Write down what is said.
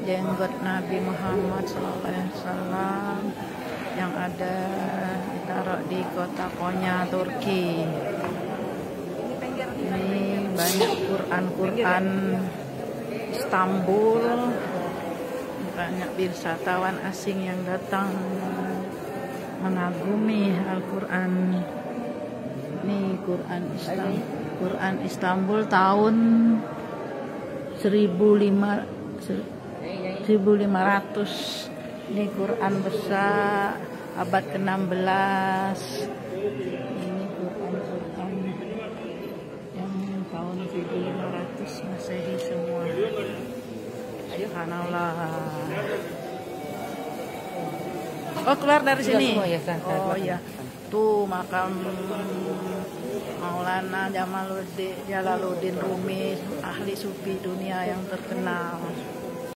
jenggot Nabi Muhammad SAW yang ada ditaruh di kota Konya, Turki. Ini banyak Quran Istanbul, banyak wisatawan asing yang datang mengagumi Al-Quran. Ini Quran Istanbul tahun 1500. Ini Quran besar abad ke-16. Ini Quran yang tahun 1500 Masehi semua. Subhanallah. Oh, keluar dari sini. Oh iya. Tuh makam Maulana Jalaluddin Rumi, ahli sufi dunia yang terkenal.